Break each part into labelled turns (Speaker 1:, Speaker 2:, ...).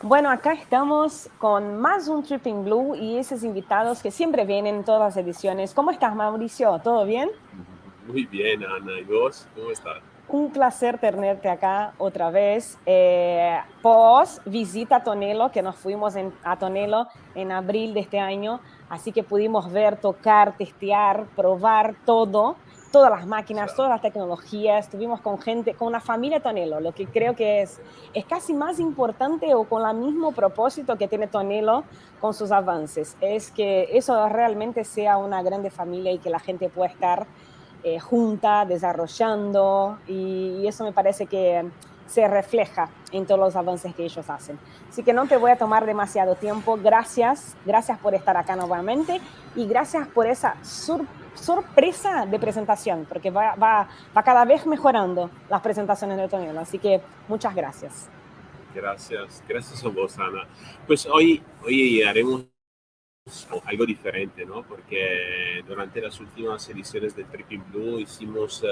Speaker 1: Bueno, acá estamos con más un TRIPPIN'BLUE y esos invitados que siempre vienen en todas las ediciones. ¿Cómo estás, Mauricio? ¿Todo bien?
Speaker 2: Muy bien, Ana. ¿Y vos? ¿Cómo estás?
Speaker 1: Un placer tenerte acá otra vez. Post visita a Tonello, que nos fuimos a Tonello en abril de este año, así que pudimos ver, tocar, testear, probar todo, todas las máquinas,
Speaker 2: Ciao.
Speaker 1: todas las tecnologías. Estuvimos con gente, con la familia Tonello, lo que creo que es casi más importante o con el mismo propósito que tiene Tonello con sus avances, es que eso realmente sea una grande familia y que la gente pueda estar junta, desarrollando, y eso me parece que se refleja en todos los avances que ellos hacen. Así que no te voy a tomar demasiado tiempo. Gracias por estar acá nuevamente y gracias por esa sorpresa de presentación, porque va cada vez mejorando las presentaciones de Tonello. Así que muchas gracias.
Speaker 2: Gracias a vos, Ana. Pues hoy haremos algo diferente, ¿no? Porque durante las últimas ediciones de TRIPPIN'BLUE hicimos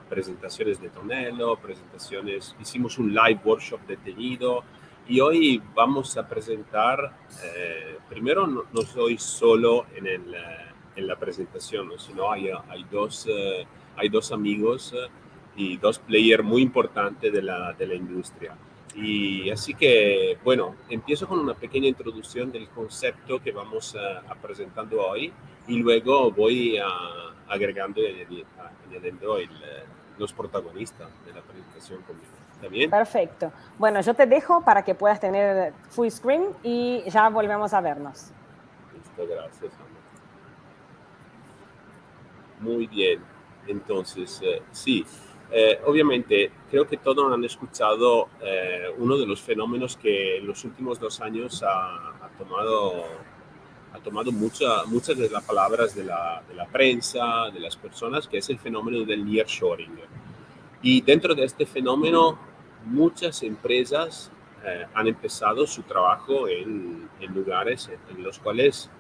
Speaker 2: presentaciones de Tonello, hicimos un live workshop detenido y hoy vamos a presentar, primero no soy solo en la presentación, ¿no? Sino hay dos amigos y dos players muy importantes de la industria. Y así que, bueno, empiezo con una pequeña introducción del concepto que vamos a presentando hoy y luego voy agregando y añadiendo los protagonistas de la presentación conmigo. ¿Está bien?
Speaker 1: Perfecto. Bueno, yo te dejo para que puedas tener full screen y ya volvemos a vernos.
Speaker 2: Listo, gracias, Ana. Muy bien. Entonces, sí, obviamente creo que todos han escuchado uno de los fenómenos que en los últimos 2 años ha tomado muchas de las palabras de la prensa, de las personas, que es el fenómeno del nearshoring. Y dentro de este fenómeno, muchas empresas han empezado su trabajo en lugares en los cuales,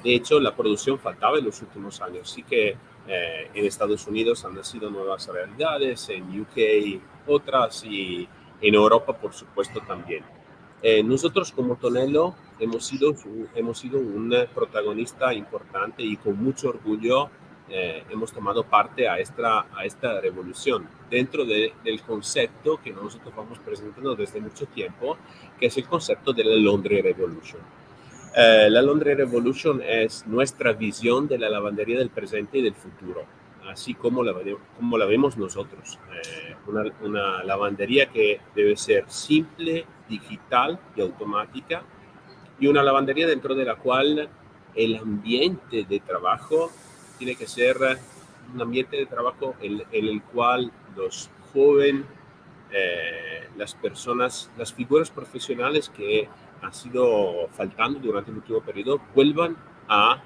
Speaker 2: de hecho, la producción faltaba en los últimos años. Sí que en Estados Unidos han nacido nuevas realidades, en UK otras y en Europa, por supuesto, también. Nosotros como Tonello hemos sido un protagonista importante y con mucho orgullo hemos tomado parte a esta revolución dentro del concepto que nosotros vamos presentando desde mucho tiempo, que es el concepto de la Laundry Revolution. La Laundry Revolution es nuestra visión de la lavandería del presente y del futuro, así como como la vemos nosotros. Una lavandería que debe ser simple, digital y automática, y una lavandería dentro de la cual el ambiente de trabajo tiene que ser un ambiente de trabajo en el cual los jóvenes, las personas, las figuras profesionales que han sido faltando durante el último periodo vuelvan a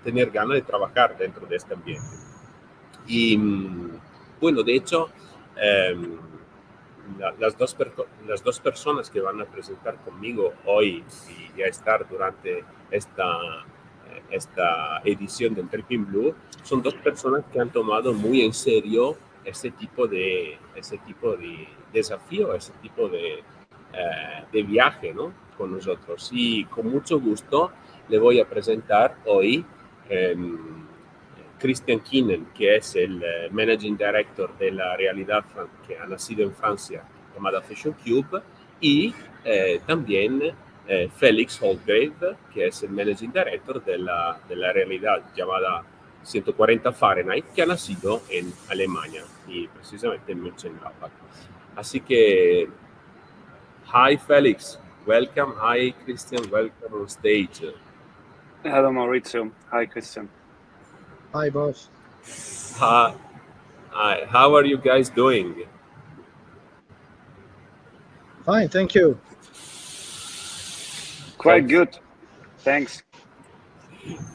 Speaker 2: tener ganas de trabajar dentro de este ambiente. Y bueno, de hecho, eh, las dos personas que van a presentar conmigo hoy y a estar durante esta edición del TRIPPIN'BLUE son dos personas que han tomado muy en serio ese tipo de desafío, ese tipo de viaje, ¿no? Con nosotros. Y con mucho gusto le voy a presentar hoy Christian Kinnen, que es el Managing Director de la realidad que ha nacido en Francia, llamada Fashion Cube, y también Felix Holtgrave, que es el Managing Director de la realidad llamada 140 Fahrenheit, que ha nacido en Alemania y precisamente en Mönchengladbach. Así que, hi Felix, welcome. Hi Christian, welcome on stage.
Speaker 3: Hello, Maurizio. Hi, Christian.
Speaker 4: Hi, boss.
Speaker 2: Hi, how are you guys doing?
Speaker 4: Fine, thank you.
Speaker 3: Quite good. Thanks.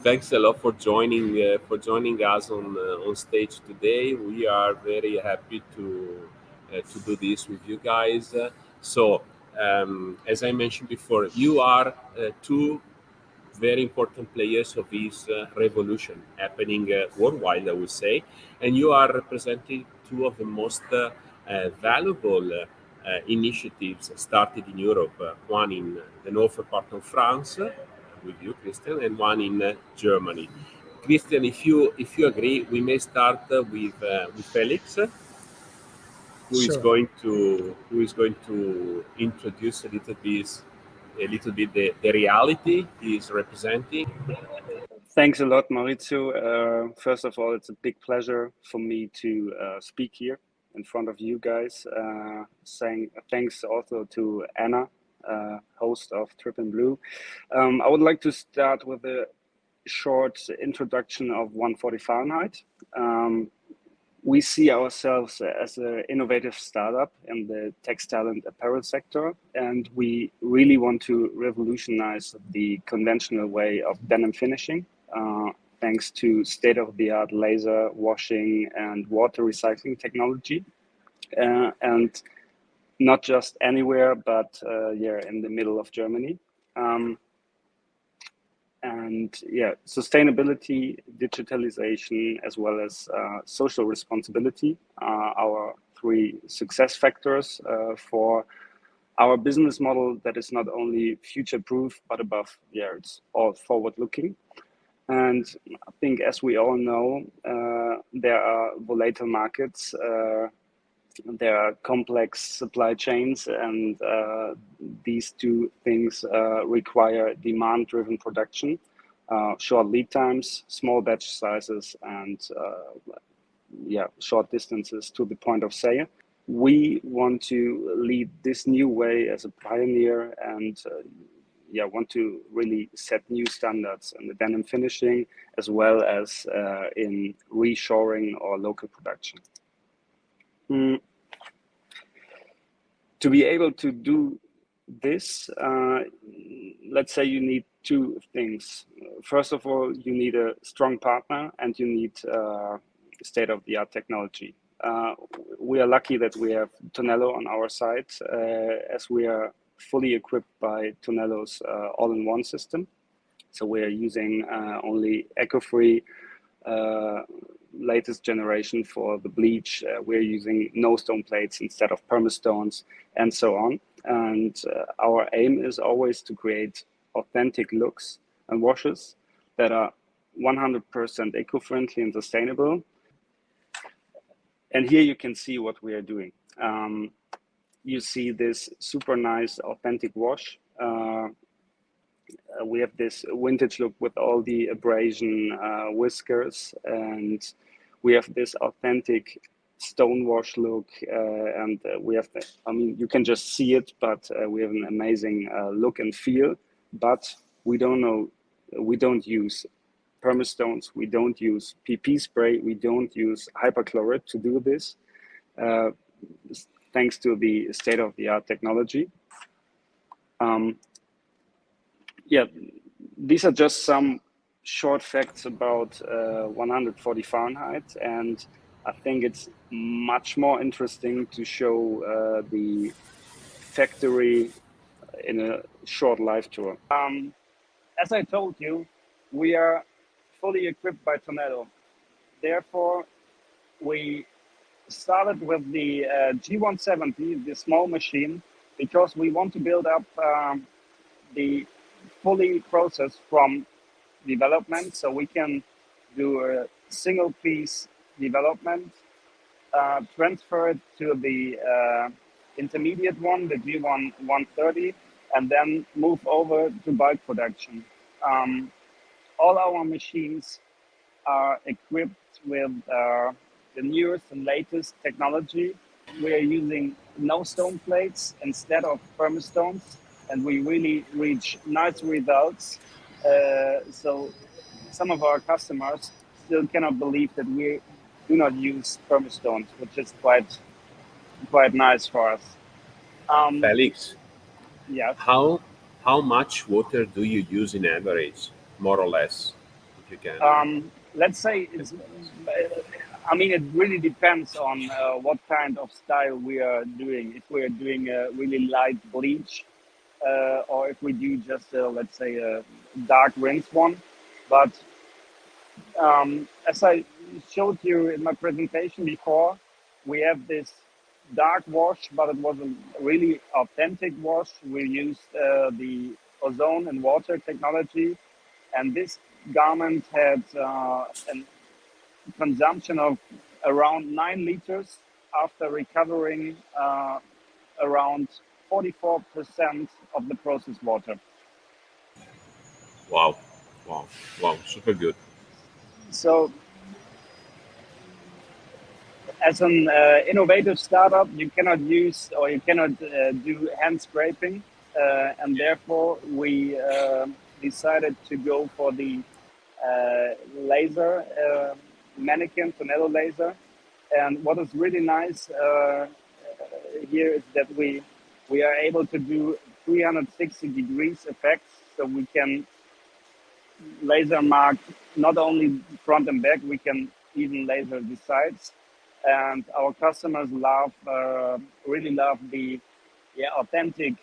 Speaker 2: Thanks a lot for joining us on stage today. We are very happy to do this with you guys. As I mentioned before, you are two very important players of this revolution happening worldwide, I would say, and you are representing two of the most valuable initiatives started in Europe, one in the northern part of France, with you, Christian, and one in Germany. Christian, if you agree, we may start with Felix, who is
Speaker 4: Sure.
Speaker 2: going to introduce a little bit the reality he is representing.
Speaker 3: Thanks a lot, Maurizio. First of all, it's a big pleasure for me to speak here in front of you guys. Saying thanks also to Anna, host of TRIPPIN'BLUE. I would like to start with a short introduction of 140 Fahrenheit. We see ourselves as an innovative startup in the textile and apparel sector, and we really want to revolutionize the conventional way of denim finishing, thanks to state-of-the-art laser washing and water recycling technology, and not just anywhere, but in the middle of Germany. And sustainability, digitalization, as well as social responsibility are our three success factors for our business model that is not only future-proof, but it's all forward-looking. And I think, as we all know, there are volatile markets, there are complex supply chains, and these two things require demand-driven production, short lead times, small batch sizes, and short distances to the point of sale. We want to lead this new way as a pioneer and want to really set new standards in the denim finishing, as well as in reshoring or local production. To be able to do this, let's say you need two things. First of all, you need a strong partner, and you need state-of-the-art technology. We are lucky that we have Tonello on our side, as we are fully equipped by Tonello's all-in-one system. So we are using only eco-free latest generation for the bleach. We're using no stone plates instead of permastones, and so on. And our aim is always to create authentic looks and washes that are 100% eco-friendly and sustainable. And here you can see what we are doing. You see this super nice authentic wash. We have this vintage look with all the abrasion whiskers, and we have this authentic stone wash look, and we have you can just see it, but we have an amazing look and feel. But we don't use permastones, we don't use PP spray, we don't use hyperchlorite to do this, thanks to the state-of-the-art technology. These are just some short facts about 140 Fahrenheit, and I think it's much more interesting to show the factory in a short live tour. As I told you, we are fully equipped by Tonello. Therefore, we started with the G170, the small machine, because we want to build up the fully process from development, so we can do a single piece development, transfer it to the intermediate one, the G1 130, and then move over to bulk production. All our machines are equipped with the newest and latest technology. We are using no stone plates instead of permastones, and we really reach nice results. So some of our customers still cannot believe that we do not use permastones, which is quite nice for us.
Speaker 2: Felix,
Speaker 3: yeah.
Speaker 2: How much water do you use in average, more or less, if you can?
Speaker 3: Let's say it really depends on what kind of style we are doing. If we are doing a really light bleach, or if we do just let's say a dark rinse one. But as I showed you in my presentation before, we have this dark wash, but it was a really authentic wash. We used the ozone and water technology, and this garment had a consumption of around 9 liters after recovering around 44% of the processed water.
Speaker 2: Wow, wow, wow, super good.
Speaker 3: So as an innovative startup, you cannot use or you cannot do hand scraping, and therefore we decided to go for the laser mannequin Tonello laser. And what is really nice here is that we are able to do 360 degrees effects, so we can laser mark not only front and back, we can even laser the sides. And our customers really love the authentic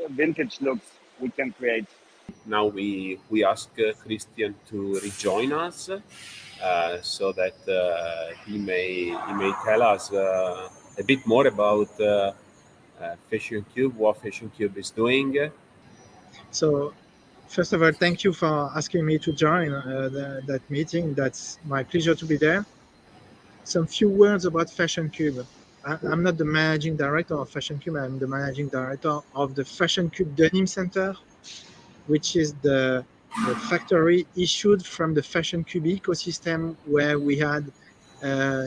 Speaker 3: vintage looks we can create.
Speaker 2: Now we ask Christian to rejoin us so that he may tell us a bit more about Fashion Cube, what Fashion Cube is doing.
Speaker 4: So, first of all, thank you for asking me to join that meeting. That's my pleasure to be there. Some few words about Fashion Cube. I'm not the managing director of Fashion Cube. I'm the managing director of the Fashion Cube Denim Center, which is the factory issued from the Fashion Cube ecosystem, where we had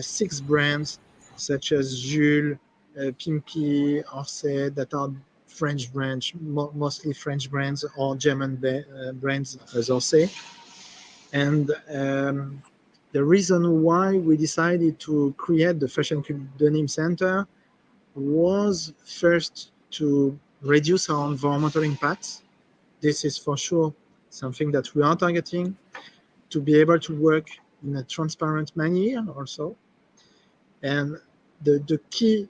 Speaker 4: 6 brands such as Jules, Pimpy, Orsay, that are French brands, mostly French brands, or German brands as Orsay. And the reason why we decided to create the Fashion Cube Denim Center was first to reduce our environmental impacts. This is for sure something that we are targeting, to be able to work in a transparent manner also. And the key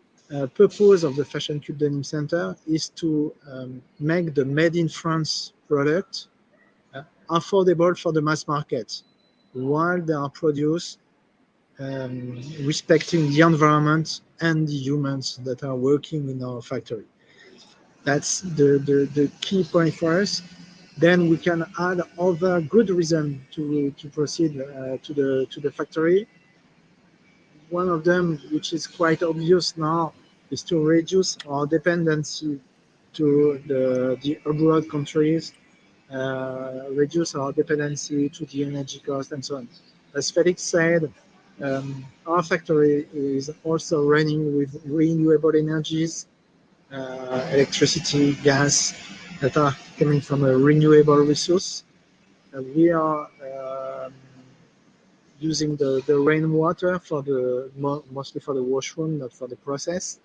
Speaker 4: purpose of the Fashion Cube Denim Center is to make the made in France product affordable for the mass market, while they are produced respecting the environment and the humans that are working in our factory. That's the key point for us. Then we can add other good reasons to proceed to the factory. One of them, which is quite obvious now, is to reduce our dependency to the abroad countries, reduce our dependency to the energy cost and so on. As Felix said, our factory is also running with renewable energies, electricity, gas, that are coming from a renewable resource. We are using the rainwater for mostly for the washroom, not for the process.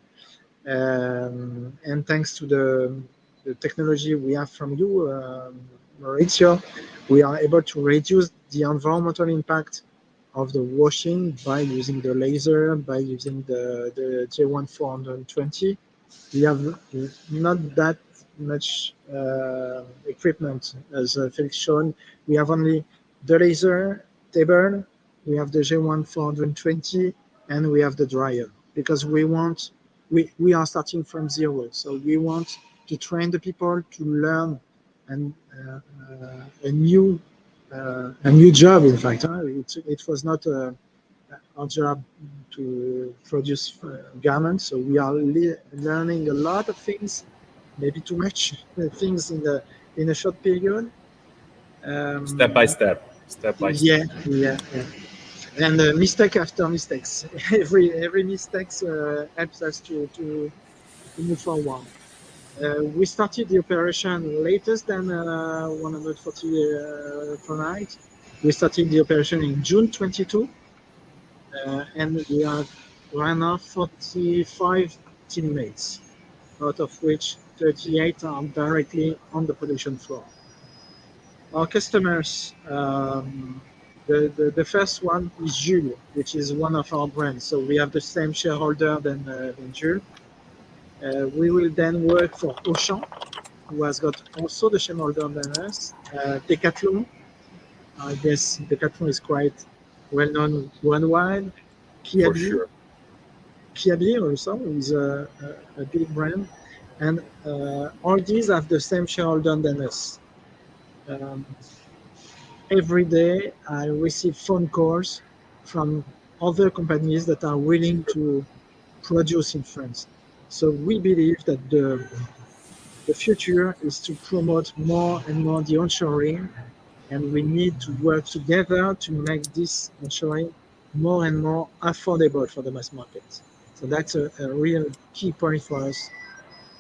Speaker 4: And thanks to the technology we have from you, Maurizio, we are able to reduce the environmental impact of the washing by using the laser, by using the J1420. We have not that much equipment as Felix shown. We have only the laser table, we have the J1420, and we have the dryer, because we are starting from zero. So we want to train the people to learn and a new job. In fact, it was not our job to produce garments. So we are learning a lot of things, maybe too much things in a short period.
Speaker 2: Step by step.
Speaker 4: Yeah. And mistake after mistakes. every mistake helps us to move forward. We started the operation latest than 140 Fahrenheit. We started the operation in June 22, and we have right now 45 teammates, out of which 38 are directly on the production floor. Our customers, the first one is Jules, which is one of our brands. So we have the same shareholder than Jules. We will then work for Auchan, who has got also the same shareholder than us. Decathlon, I guess Decathlon is quite well known worldwide.
Speaker 2: For sure.
Speaker 4: Piabi also, who is a big brand. And all these have the same shareholder than us. Every day I receive phone calls from other companies that are willing to produce in France. So we believe that the future is to promote more and more the onshoring, and we need to work together to make this onshoring more and more affordable for the mass market. So that's a real key point for us.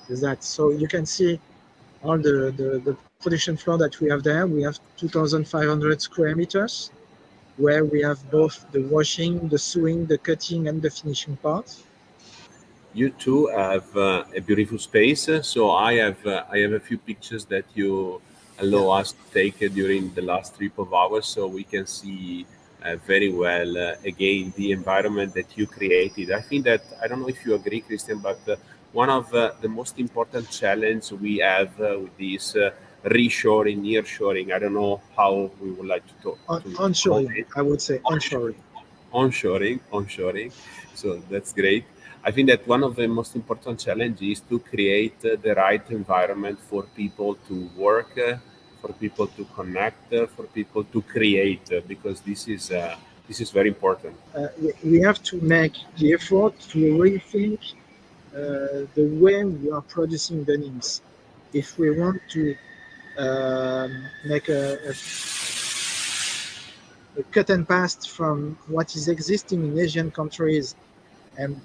Speaker 4: Is that so you can see all the production floor that we have there. We have 2,500 square meters, where we have both the washing, the sewing, the cutting, and the finishing part.
Speaker 2: You too have a beautiful space. So I have a few pictures that you allow us to take during the last trip of ours, so we can see very well again the environment that you created. I think that I don't know if you agree, Christian, but one of the most important challenge we have with this reshoring, nearshoring. I don't know how we would like to talk.
Speaker 4: Onshoring, I would say onshoring.
Speaker 2: Onshoring. So that's great. I think that one of the most important challenges is to create the right environment for people to work, for people to connect, for people to create, because this is very important.
Speaker 4: We have to make the effort to rethink the way we are producing denims. If we want to make a cut and paste from what is existing in Asian countries, and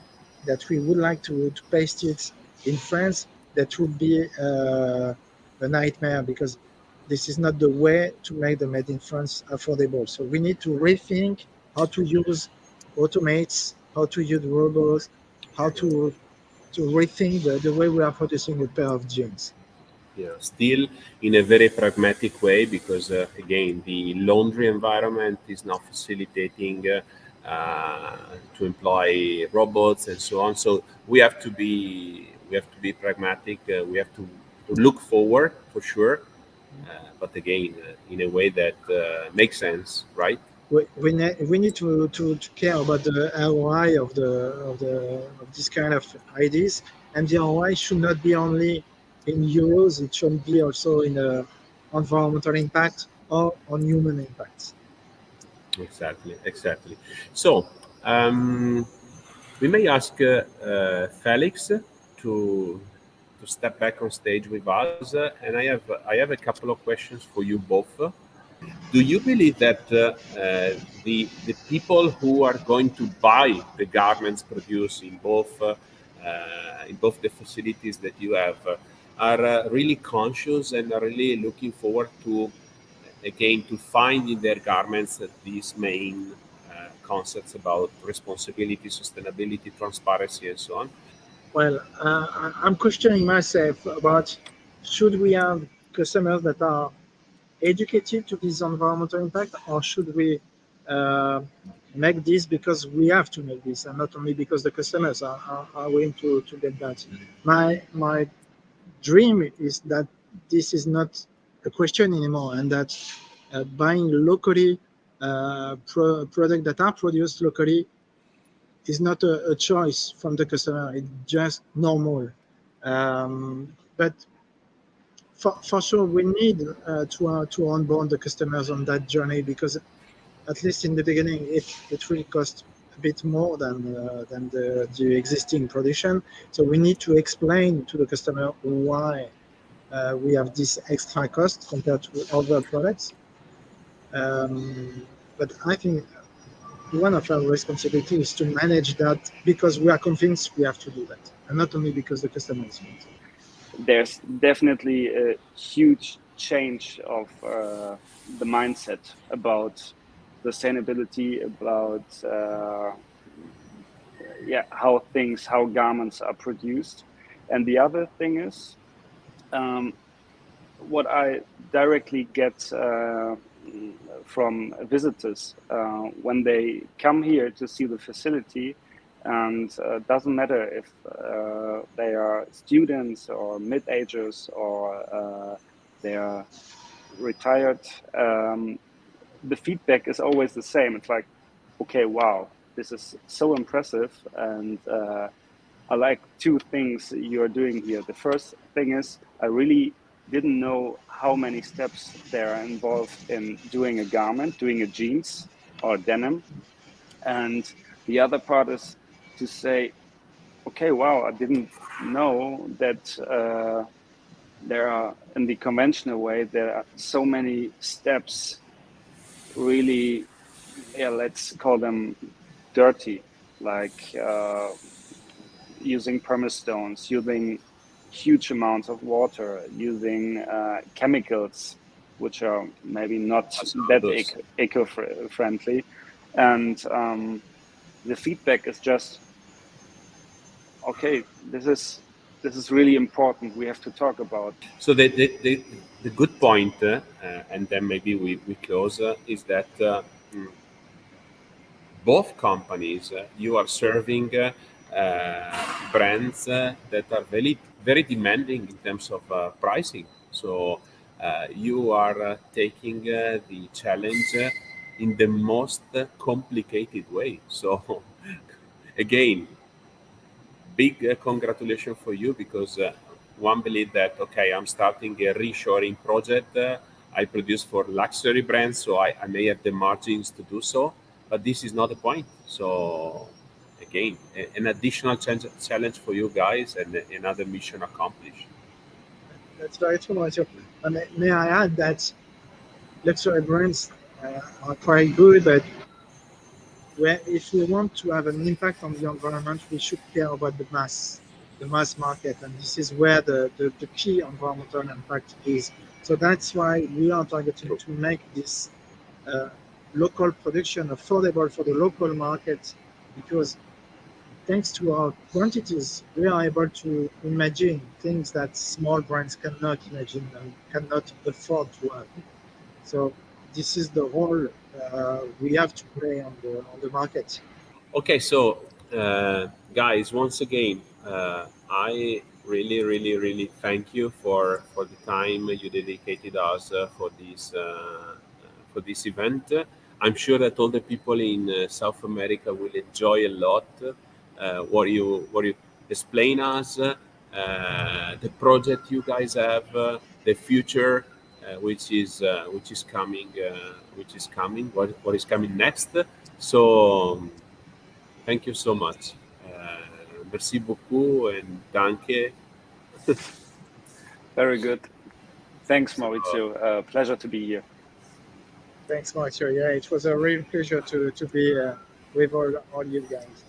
Speaker 4: that we would like to paste it in France, that would be a nightmare, because this is not the way to make the made in France affordable. So we need to rethink how to use automates, how to use robots, how to rethink the way we are producing a pair of jeans.
Speaker 2: Yeah, still in a very pragmatic way, because again, the laundry environment is not facilitating to employ robots and so on. So we have to be pragmatic. We have to look forward for sure, but again, in a way that makes sense, right?
Speaker 4: We need to care about the ROI of this kind of ideas, and the ROI should not be only in euros. It should be also in environmental impact or on human impact.
Speaker 2: Exactly. So we may ask Felix to step back on stage with us, and I have a couple of questions for you both. Do you believe that the people who are going to buy the garments produced in both the facilities that you have are really conscious and are really looking forward to again to find in their garments these main concepts about responsibility, sustainability, transparency, and so on?
Speaker 4: Well, I'm questioning myself about, should we have customers that are educated to this environmental impact, or should we make this because we have to make this, and not only because the customers are willing to get that. My dream is that this is not a question anymore, and that buying locally products that are produced locally is not a choice from the customer. It's just normal. But for sure, we need to onboard the customers on that journey, because at least in the beginning, it will cost a bit more than the existing production. So we need to explain to the customer why we have this extra cost compared to other products. But I think one of our responsibilities is to manage that, because we are convinced we have to do that, and not only because the customer is wanting.
Speaker 3: There's definitely a huge change of the mindset about sustainability, about how garments are produced. And the other thing is, what I directly get from visitors when they come here to see the facility, and doesn't matter if they are students or mid-agers or they are retired, the feedback is always the same. It's like, okay, wow, this is so impressive, and I like two things you're doing here. The first thing is I really didn't know how many steps there are involved in doing a garment, doing a jeans or denim. And the other part is to say, okay, wow, I didn't know that there are, in the conventional way, there are so many steps, really, yeah, let's call them dirty, like using permastones, using huge amounts of water, using chemicals, which are maybe not that eco-friendly. And the feedback is just, okay, this is really important. We have to talk about.
Speaker 2: So the good point, and then maybe we close, is that both companies, you are serving brands that are very demanding in terms of pricing. So you are taking the challenge in the most complicated way. So again, big congratulations for you, because one believe that, okay, I'm starting a reshoring project. I produce for luxury brands, so I may have the margins to do so, but this is not the point. So again, an additional challenge for you guys, and another mission accomplished.
Speaker 4: That's very true, Maurizio. May I add that luxury brands are quite good, but if we want to have an impact on the environment, we should care about the mass market, and this is where the key environmental impact is. So that's why we are targeting to make this local production affordable for the local market, because thanks to our quantities, we are able to imagine things that small brands cannot imagine and cannot afford to have. So this is the role we have to play on the market.
Speaker 2: Okay, so guys, once again, I really thank you for the time you dedicated us for this event. I'm sure that all the people in South America will enjoy a lot what you explain us, the project you guys have, the future which is coming, what is coming next. So thank you so much. Merci beaucoup and danke.
Speaker 3: Very good. Thanks, Maurizio. Pleasure to be here.
Speaker 4: Thanks, Maurizio. Yeah, it was a real pleasure to be with all you guys.